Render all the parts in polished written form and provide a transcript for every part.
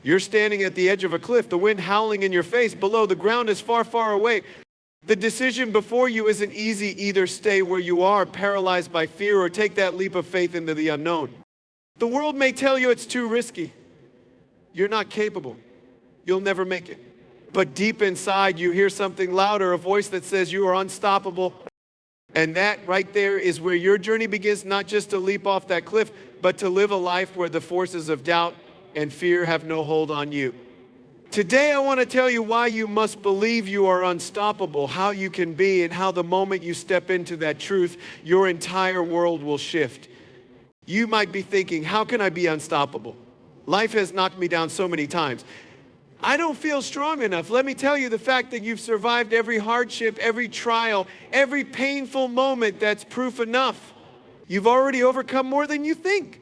You're standing at the edge of a cliff, the wind howling in your face. Below, the ground is far, far away. The decision before you isn't easy. Either stay where you are, paralyzed by fear, or take that leap of faith into the unknown. The world may tell you it's too risky. You're not capable. You'll never make it. But deep inside, you hear something louder, a voice that says you are unstoppable. And that right there is where your journey begins, not just to leap off that cliff, but to live a life where the forces of doubt and fear have no hold on you. Today, I want to tell you why you must believe you are unstoppable, how you can be, and how the moment you step into that truth, your entire world will shift. You might be thinking, how can I be unstoppable? Life has knocked me down so many times. I don't feel strong enough. Let me tell you, the fact that you've survived every hardship, every trial, every painful moment, that's proof enough. You've already overcome more than you think.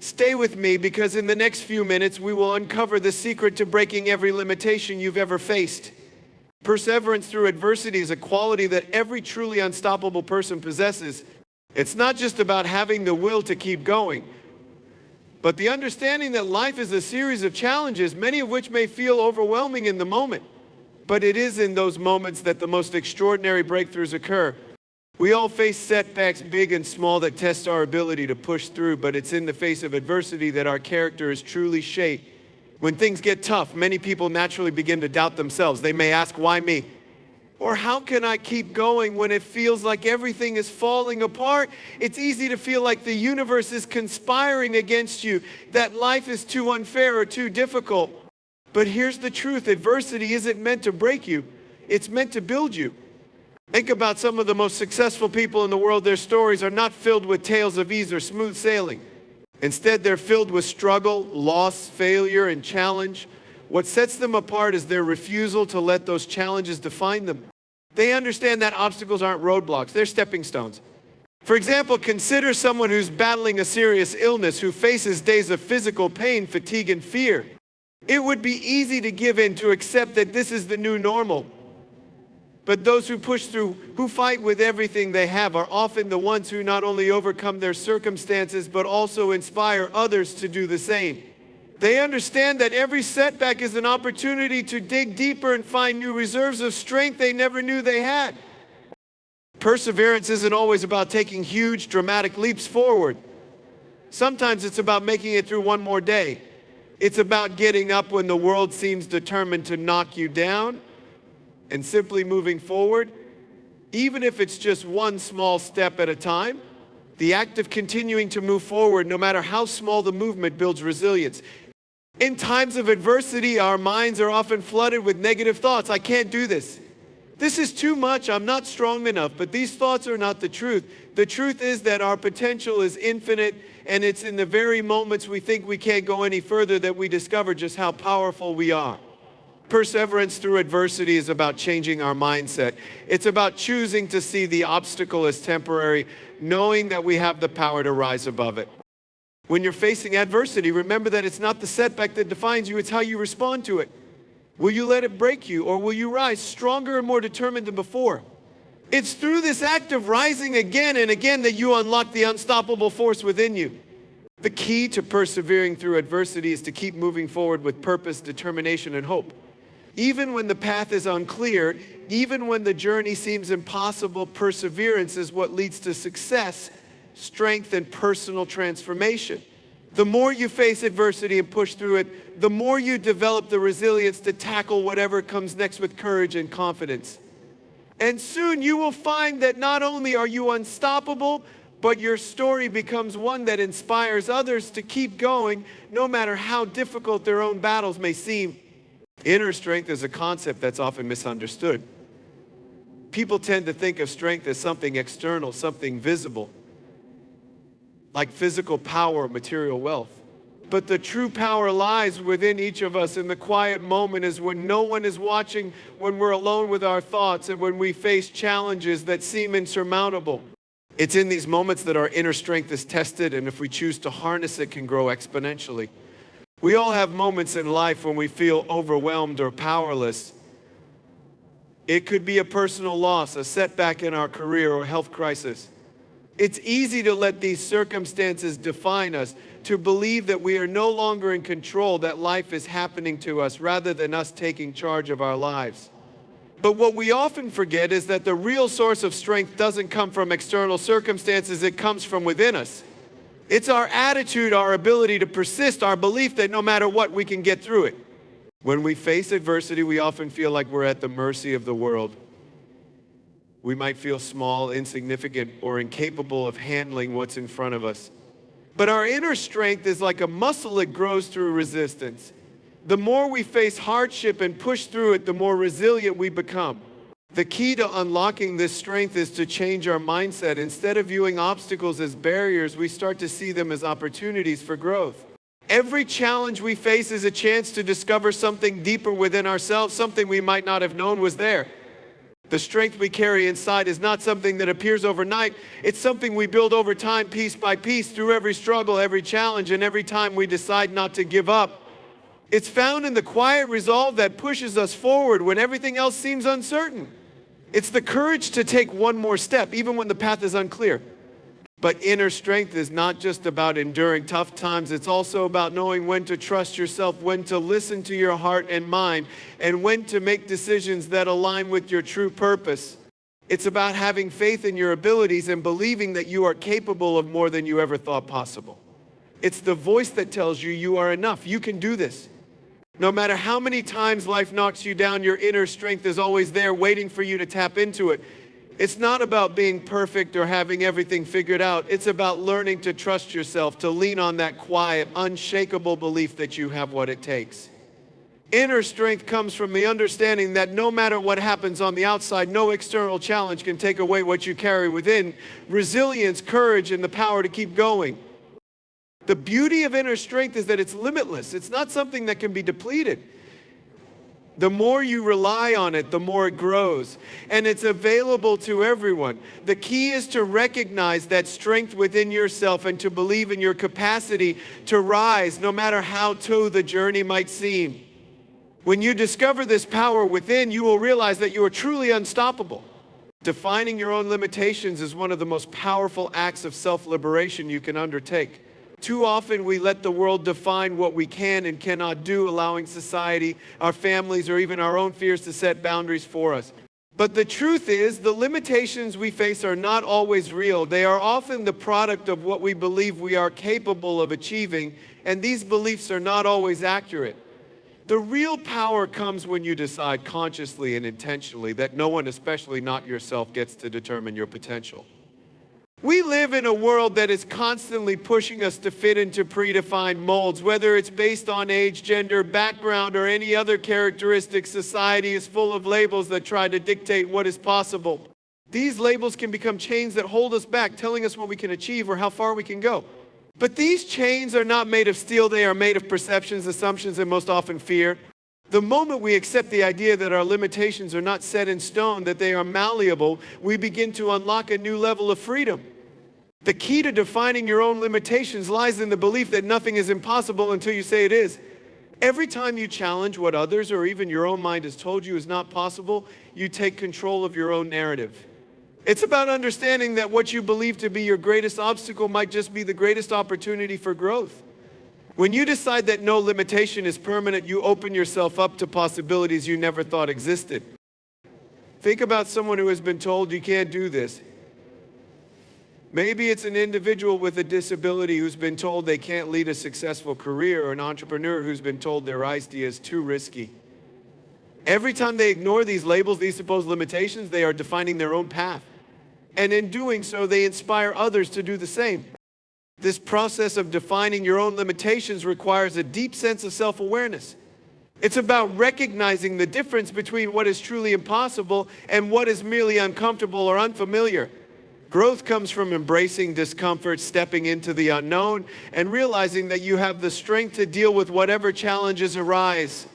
Stay with me, because in the next few minutes, we will uncover the secret to breaking every limitation you've ever faced. Perseverance through adversity is a quality that every truly unstoppable person possesses. It's not just about having the will to keep going, but the understanding that life is a series of challenges, many of which may feel overwhelming in the moment. But it is in those moments that the most extraordinary breakthroughs occur. We all face setbacks, big and small, that test our ability to push through, but it's in the face of adversity that our character is truly shaped. When things get tough, many people naturally begin to doubt themselves. They may ask, why me? Or how can I keep going when it feels like everything is falling apart? It's easy to feel like the universe is conspiring against you, that life is too unfair or too difficult. But here's the truth, adversity isn't meant to break you, it's meant to build you. Think about some of the most successful people in the world. Their stories are not filled with tales of ease or smooth sailing. Instead, they're filled with struggle, loss, failure, and challenge. What sets them apart is their refusal to let those challenges define them. They understand that obstacles aren't roadblocks, they're stepping stones. For example, consider someone who's battling a serious illness, who faces days of physical pain, fatigue, and fear. It would be easy to give in, to accept that this is the new normal. But those who push through, who fight with everything they have, are often the ones who not only overcome their circumstances, but also inspire others to do the same. They understand that every setback is an opportunity to dig deeper and find new reserves of strength they never knew they had. Perseverance isn't always about taking huge, dramatic leaps forward. Sometimes it's about making it through one more day. It's about getting up when the world seems determined to knock you down, and simply moving forward, even if it's just one small step at a time. The act of continuing to move forward, no matter how small the movement, builds resilience. In times of adversity, our minds are often flooded with negative thoughts. I can't do this. This is too much. I'm not strong enough. But these thoughts are not the truth. The truth is that our potential is infinite, and it's in the very moments we think we can't go any further that we discover just how powerful we are. Perseverance through adversity is about changing our mindset. It's about choosing to see the obstacle as temporary, knowing that we have the power to rise above it. When you're facing adversity, remember that it's not the setback that defines you, it's how you respond to it. Will you let it break you, or will you rise stronger and more determined than before? It's through this act of rising again and again that you unlock the unstoppable force within you. The key to persevering through adversity is to keep moving forward with purpose, determination, and hope. Even when the path is unclear, even when the journey seems impossible, perseverance is what leads to success, strength, and personal transformation. The more you face adversity and push through it, the more you develop the resilience to tackle whatever comes next with courage and confidence. And soon you will find that not only are you unstoppable, but your story becomes one that inspires others to keep going, no matter how difficult their own battles may seem. Inner strength is a concept that's often misunderstood. People tend to think of strength as something external, something visible, like physical power or material wealth. But the true power lies within each of us, and the quiet moment is when no one is watching, when we're alone with our thoughts, and when we face challenges that seem insurmountable. It's in these moments that our inner strength is tested, and if we choose to harness it, can grow exponentially. We all have moments in life when we feel overwhelmed or powerless. It could be a personal loss, a setback in our career, or health crisis. It's easy to let these circumstances define us, to believe that we are no longer in control, that life is happening to us rather than us taking charge of our lives. But what we often forget is that the real source of strength doesn't come from external circumstances, it comes from within us. It's our attitude, our ability to persist, our belief that no matter what, we can get through it. When we face adversity, we often feel like we're at the mercy of the world. We might feel small, insignificant, or incapable of handling what's in front of us. But our inner strength is like a muscle that grows through resistance. The more we face hardship and push through it, the more resilient we become. The key to unlocking this strength is to change our mindset. Instead of viewing obstacles as barriers, we start to see them as opportunities for growth. Every challenge we face is a chance to discover something deeper within ourselves, something we might not have known was there. The strength we carry inside is not something that appears overnight. It's something we build over time, piece by piece, through every struggle, every challenge, and every time we decide not to give up. It's found in the quiet resolve that pushes us forward when everything else seems uncertain. It's the courage to take one more step, even when the path is unclear. But inner strength is not just about enduring tough times. It's also about knowing when to trust yourself, when to listen to your heart and mind, and when to make decisions that align with your true purpose. It's about having faith in your abilities and believing that you are capable of more than you ever thought possible. It's the voice that tells you you are enough. You can do this. No matter how many times life knocks you down, your inner strength is always there waiting for you to tap into it. It's not about being perfect or having everything figured out. It's about learning to trust yourself, to lean on that quiet, unshakable belief that you have what it takes. Inner strength comes from the understanding that no matter what happens on the outside, no external challenge can take away what you carry within: resilience, courage, and the power to keep going. The beauty of inner strength is that it's limitless. It's not something that can be depleted. The more you rely on it, the more it grows. And it's available to everyone. The key is to recognize that strength within yourself and to believe in your capacity to rise, no matter how tough the journey might seem. When you discover this power within, you will realize that you are truly unstoppable. Defining your own limitations is one of the most powerful acts of self-liberation you can undertake. Too often we let the world define what we can and cannot do, allowing society, our families, or even our own fears to set boundaries for us. But the truth is, the limitations we face are not always real. They are often the product of what we believe we are capable of achieving, and these beliefs are not always accurate. The real power comes when you decide consciously and intentionally that no one, especially not yourself, gets to determine your potential. We live in a world that is constantly pushing us to fit into predefined molds, whether it's based on age, gender, background, or any other characteristic. Society is full of labels that try to dictate what is possible. These labels can become chains that hold us back, telling us what we can achieve or how far we can go. But these chains are not made of steel. They are made of perceptions, assumptions, and most often fear. The moment we accept the idea that our limitations are not set in stone, that they are malleable, we begin to unlock a new level of freedom. The key to defining your own limitations lies in the belief that nothing is impossible until you say it is. Every time you challenge what others or even your own mind has told you is not possible, you take control of your own narrative. It's about understanding that what you believe to be your greatest obstacle might just be the greatest opportunity for growth. When you decide that no limitation is permanent, you open yourself up to possibilities you never thought existed. Think about someone who has been told you can't do this. Maybe it's an individual with a disability who's been told they can't lead a successful career, or an entrepreneur who's been told their idea is too risky. Every time they ignore these labels, these supposed limitations, they are defining their own path. And in doing so, they inspire others to do the same. This process of defining your own limitations requires a deep sense of self-awareness. It's about recognizing the difference between what is truly impossible and what is merely uncomfortable or unfamiliar. Growth comes from embracing discomfort, stepping into the unknown, and realizing that you have the strength to deal with whatever challenges arise.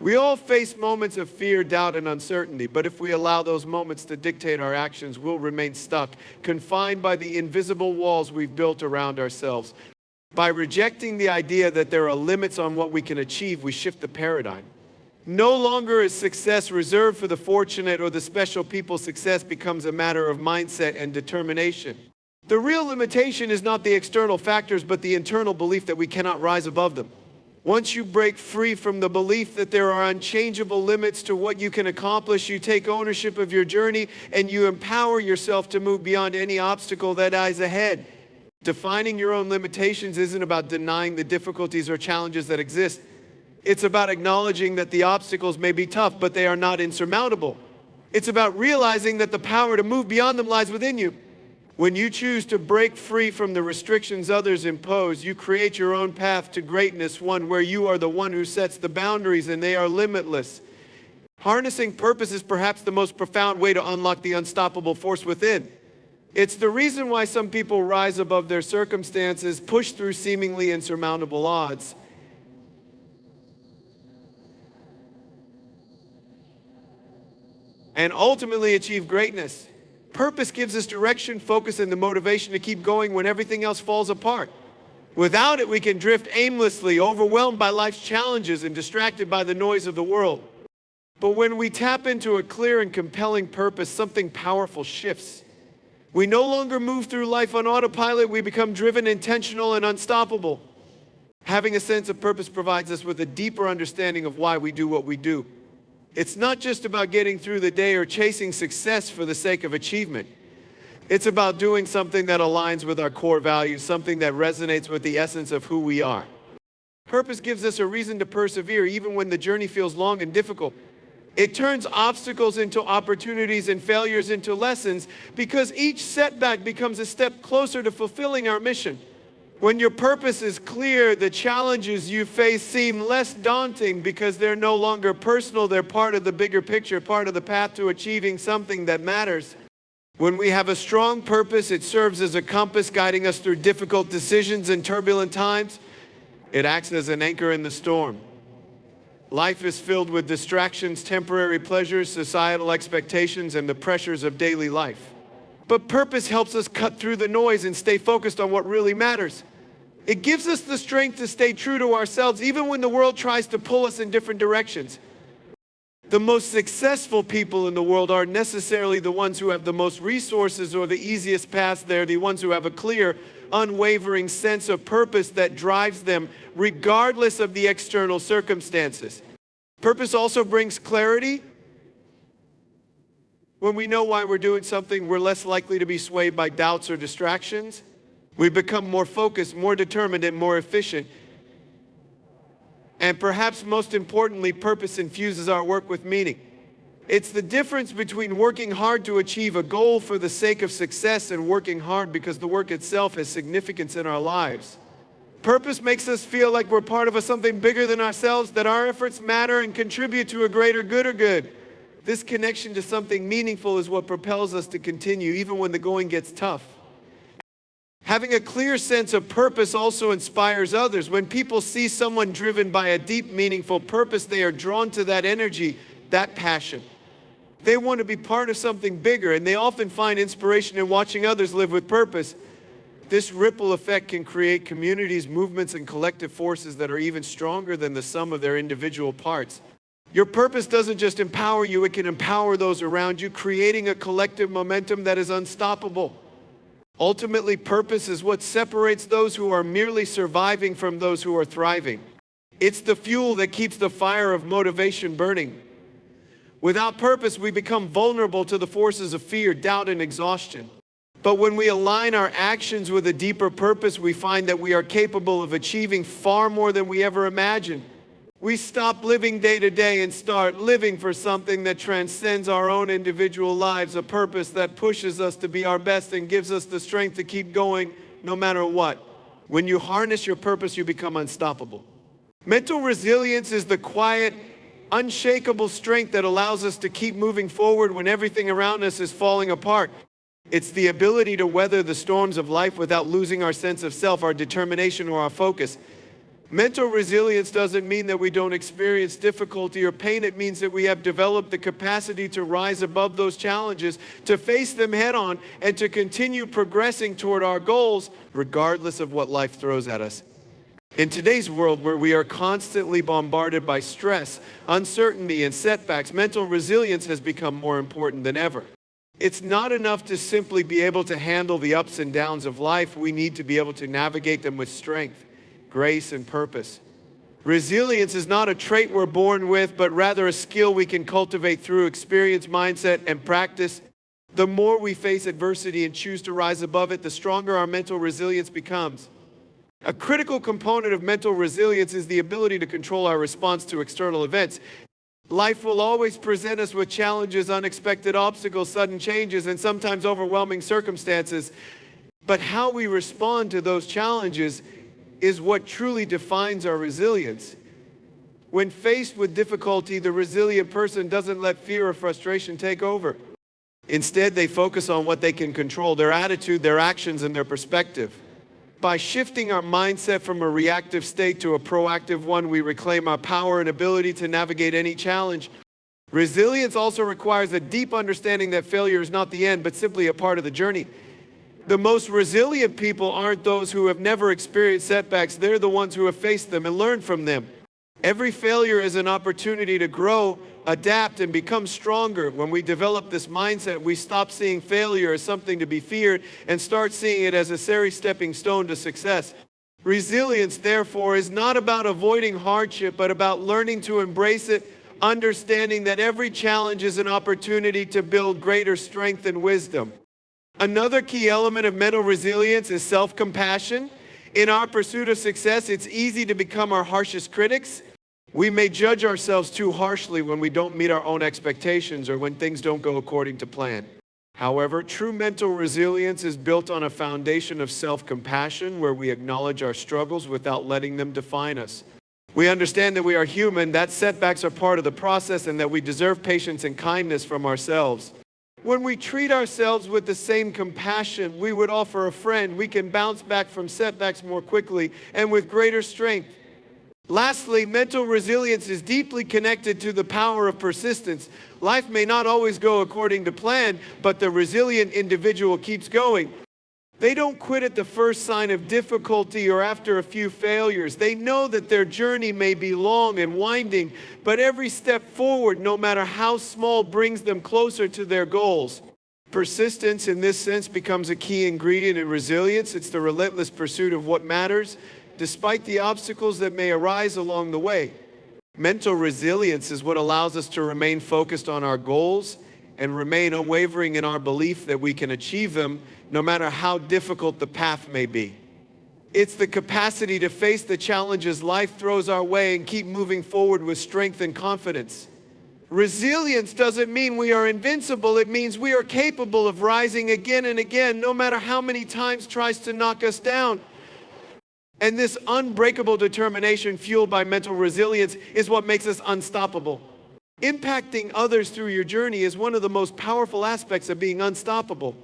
We all face moments of fear, doubt, and uncertainty, but if we allow those moments to dictate our actions, we'll remain stuck, confined by the invisible walls we've built around ourselves. By rejecting the idea that there are limits on what we can achieve, we shift the paradigm. No longer is success reserved for the fortunate or the special people. Success becomes a matter of mindset and determination. The real limitation is not the external factors, but the internal belief that we cannot rise above them. Once you break free from the belief that there are unchangeable limits to what you can accomplish, you take ownership of your journey and you empower yourself to move beyond any obstacle that lies ahead. Defining your own limitations isn't about denying the difficulties or challenges that exist. It's about acknowledging that the obstacles may be tough, but they are not insurmountable. It's about realizing that the power to move beyond them lies within you. When you choose to break free from the restrictions others impose, you create your own path to greatness, one where you are the one who sets the boundaries and they are limitless. Harnessing purpose is perhaps the most profound way to unlock the unstoppable force within. It's the reason why some people rise above their circumstances, push through seemingly insurmountable odds, and ultimately achieve greatness. Purpose gives us direction, focus, and the motivation to keep going when everything else falls apart. Without it, we can drift aimlessly, overwhelmed by life's challenges and distracted by the noise of the world. But when we tap into a clear and compelling purpose, something powerful shifts. We no longer move through life on autopilot, we become driven, intentional, and unstoppable. Having a sense of purpose provides us with a deeper understanding of why we do what we do. It's not just about getting through the day or chasing success for the sake of achievement. It's about doing something that aligns with our core values, something that resonates with the essence of who we are. Purpose gives us a reason to persevere even when the journey feels long and difficult. It turns obstacles into opportunities and failures into lessons because each setback becomes a step closer to fulfilling our mission. When your purpose is clear, the challenges you face seem less daunting because they're no longer personal, they're part of the bigger picture, part of the path to achieving something that matters. When we have a strong purpose, it serves as a compass guiding us through difficult decisions and turbulent times. It acts as an anchor in the storm. Life is filled with distractions, temporary pleasures, societal expectations, and the pressures of daily life. But purpose helps us cut through the noise and stay focused on what really matters. It gives us the strength to stay true to ourselves even when the world tries to pull us in different directions. The most successful people in the world aren't necessarily the ones who have the most resources or the easiest paths. They're the ones who have a clear, unwavering sense of purpose that drives them regardless of the external circumstances. Purpose also brings clarity. When we know why we're doing something, we're less likely to be swayed by doubts or distractions. We become more focused, more determined, and more efficient. And perhaps most importantly, purpose infuses our work with meaning. It's the difference between working hard to achieve a goal for the sake of success and working hard because the work itself has significance in our lives. Purpose makes us feel like we're part of something bigger than ourselves, that our efforts matter and contribute to a greater good or good. This connection to something meaningful is what propels us to continue even when the going gets tough. Having a clear sense of purpose also inspires others. When people see someone driven by a deep, meaningful purpose, they are drawn to that energy, that passion. They want to be part of something bigger, and they often find inspiration in watching others live with purpose. This ripple effect can create communities, movements, and collective forces that are even stronger than the sum of their individual parts. Your purpose doesn't just empower you, it can empower those around you, creating a collective momentum that is unstoppable. Ultimately, purpose is what separates those who are merely surviving from those who are thriving. It's the fuel that keeps the fire of motivation burning. Without purpose, we become vulnerable to the forces of fear, doubt, and exhaustion. But when we align our actions with a deeper purpose, we find that we are capable of achieving far more than we ever imagined. We stop living day to day and start living for something that transcends our own individual lives, a purpose that pushes us to be our best and gives us the strength to keep going no matter what. When you harness your purpose, you become unstoppable. Mental resilience is the quiet, unshakable strength that allows us to keep moving forward when everything around us is falling apart. It's the ability to weather the storms of life without losing our sense of self, our determination, or our focus. Mental resilience doesn't mean that we don't experience difficulty or pain. It means that we have developed the capacity to rise above those challenges, to face them head on, and to continue progressing toward our goals, regardless of what life throws at us. In today's world where we are constantly bombarded by stress, uncertainty, and setbacks, mental resilience has become more important than ever. It's not enough to simply be able to handle the ups and downs of life. We need to be able to navigate them with strength, grace, and purpose. Resilience is not a trait we're born with, but rather a skill we can cultivate through experience, mindset, and practice. The more we face adversity and choose to rise above it, the stronger our mental resilience becomes. A critical component of mental resilience is the ability to control our response to external events. Life will always present us with challenges, unexpected obstacles, sudden changes, and sometimes overwhelming circumstances. But how we respond to those challenges is what truly defines our resilience. When faced with difficulty, the resilient person doesn't let fear or frustration take over. Instead, they focus on what they can control, their attitude, their actions, and their perspective. By shifting our mindset from a reactive state to a proactive one, we reclaim our power and ability to navigate any challenge. Resilience also requires a deep understanding that failure is not the end, but simply a part of the journey. The most resilient people aren't those who have never experienced setbacks. They're the ones who have faced them and learned from them. Every failure is an opportunity to grow, adapt, and become stronger. When we develop this mindset, we stop seeing failure as something to be feared and start seeing it as a necessary stepping stone to success. Resilience, therefore, is not about avoiding hardship, but about learning to embrace it, understanding that every challenge is an opportunity to build greater strength and wisdom. Another key element of mental resilience is self-compassion. In our pursuit of success, it's easy to become our harshest critics. We may judge ourselves too harshly when we don't meet our own expectations or when things don't go according to plan. However, true mental resilience is built on a foundation of self-compassion where we acknowledge our struggles without letting them define us. We understand that we are human, that setbacks are part of the process, and that we deserve patience and kindness from ourselves. When we treat ourselves with the same compassion we would offer a friend, we can bounce back from setbacks more quickly and with greater strength. Lastly, mental resilience is deeply connected to the power of persistence. Life may not always go according to plan, but the resilient individual keeps going. They don't quit at the first sign of difficulty or after a few failures. They know that their journey may be long and winding, but every step forward, no matter how small, brings them closer to their goals. Persistence, in this sense, becomes a key ingredient in resilience. It's the relentless pursuit of what matters, despite the obstacles that may arise along the way. Mental resilience is what allows us to remain focused on our goals and remain unwavering in our belief that we can achieve them no matter how difficult the path may be. It's the capacity to face the challenges life throws our way and keep moving forward with strength and confidence. Resilience doesn't mean we are invincible. It means we are capable of rising again and again, no matter how many times tries to knock us down. And this unbreakable determination fueled by mental resilience is what makes us unstoppable. Impacting others through your journey is one of the most powerful aspects of being unstoppable.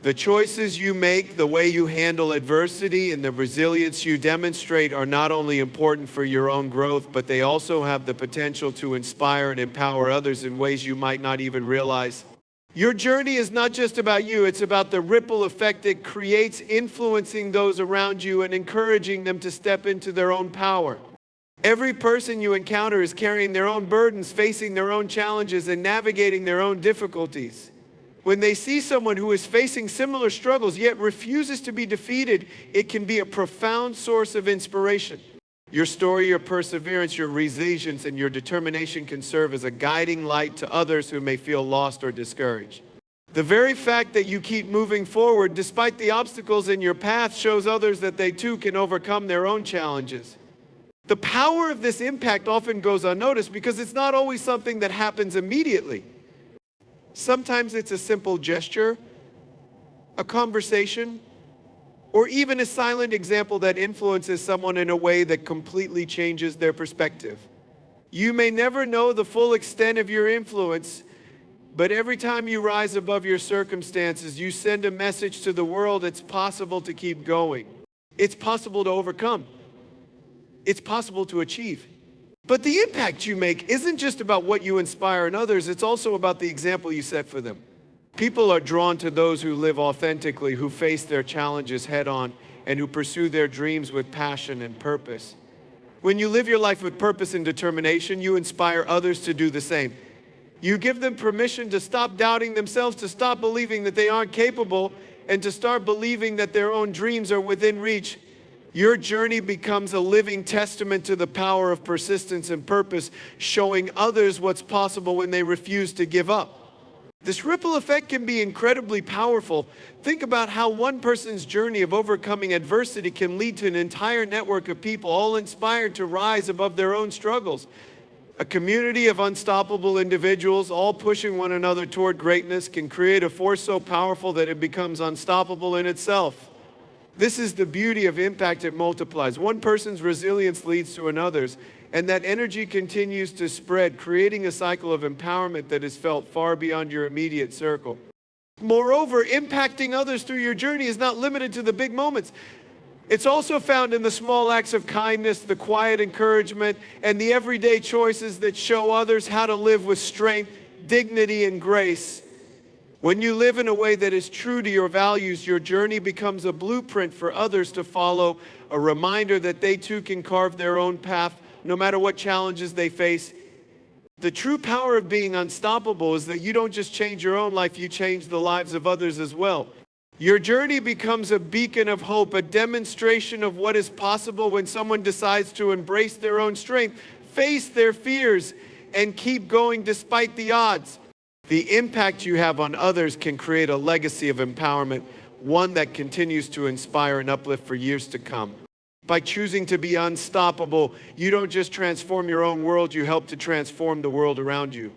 The choices you make, the way you handle adversity, and the resilience you demonstrate are not only important for your own growth, but they also have the potential to inspire and empower others in ways you might not even realize. Your journey is not just about you, it's about the ripple effect it creates, influencing those around you and encouraging them to step into their own power. Every person you encounter is carrying their own burdens, facing their own challenges, and navigating their own difficulties. When they see someone who is facing similar struggles yet refuses to be defeated, it can be a profound source of inspiration. Your story, your perseverance, your resilience, and your determination can serve as a guiding light to others who may feel lost or discouraged. The very fact that you keep moving forward despite the obstacles in your path shows others that they too can overcome their own challenges. The power of this impact often goes unnoticed because it's not always something that happens immediately. Sometimes it's a simple gesture, a conversation, or even a silent example that influences someone in a way that completely changes their perspective. You may never know the full extent of your influence, but every time you rise above your circumstances, you send a message to the world. It's possible to keep going. It's possible to overcome. It's possible to achieve. But the impact you make isn't just about what you inspire in others, it's also about the example you set for them. People are drawn to those who live authentically, who face their challenges head on, and who pursue their dreams with passion and purpose. When you live your life with purpose and determination, you inspire others to do the same. You give them permission to stop doubting themselves, to stop believing that they aren't capable, and to start believing that their own dreams are within reach. Your journey becomes a living testament to the power of persistence and purpose, showing others what's possible when they refuse to give up. This ripple effect can be incredibly powerful. Think about how one person's journey of overcoming adversity can lead to an entire network of people all inspired to rise above their own struggles. A community of unstoppable individuals, all pushing one another toward greatness, can create a force so powerful that it becomes unstoppable in itself. This is the beauty of impact. It multiplies. One person's resilience leads to another's, and that energy continues to spread, creating a cycle of empowerment that is felt far beyond your immediate circle. Moreover, impacting others through your journey is not limited to the big moments. It's also found in the small acts of kindness, the quiet encouragement, and the everyday choices that show others how to live with strength, dignity, and grace. When you live in a way that is true to your values, your journey becomes a blueprint for others to follow, a reminder that they too can carve their own path, no matter what challenges they face. The true power of being unstoppable is that you don't just change your own life, you change the lives of others as well. Your journey becomes a beacon of hope, a demonstration of what is possible when someone decides to embrace their own strength, face their fears, and keep going despite the odds. The impact you have on others can create a legacy of empowerment, one that continues to inspire and uplift for years to come. By choosing to be unstoppable, you don't just transform your own world, you help to transform the world around you.